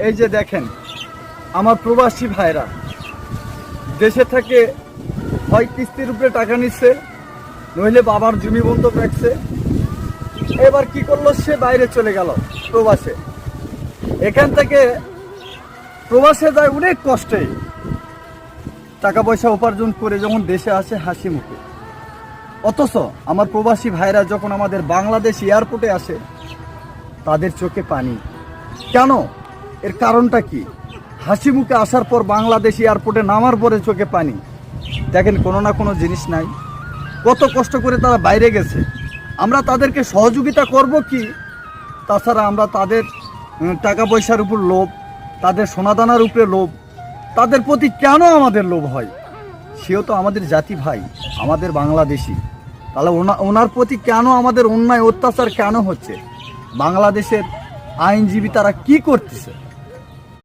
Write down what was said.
এই যে দেখেন আমার প্রবাসী ভাইরা দেশে থেকে হয় কিস্তির উপরে টাকা নিচ্ছে, নইলে বাবার জমি বন্ধক রাখছে। এবার কি করলো, সে বাইরে চলে গেল প্রবাসে। এখান থেকে প্রবাসে যায় অনেক কষ্টে, টাকা পয়সা উপার্জন করে যখন দেশে আসে হাসি মুখে। অথচ আমার প্রবাসী ভাইরা যখন আমাদের বাংলাদেশ এয়ারপোর্টে আসে তাদের চোখে পানি। কেন? এর কারণটা কি? হাসি মুখে আসার পর বাংলাদেশ এয়ারপোর্টে নামার পরে চোখে পানি। দেখেন, কোনো না কোনো জিনিস নাই। কত কষ্ট করে তারা বাইরে গেছে, আমরা তাদেরকে সহযোগিতা করব কি? তাছাড়া আমরা তাদের টাকা পয়সার উপর লোভ, তাদের সোনাদানার উপরে লোভ, তাদের প্রতি কেন আমাদের লোভ হয়? সেও তো আমাদের জাতি ভাই, আমাদের বাংলাদেশি। তাহলে ওনার প্রতি কেন আমাদের অন্যায় অত্যাচার কেন হচ্ছে? বাংলাদেশের আইনজীবী তারা কি করতেছে?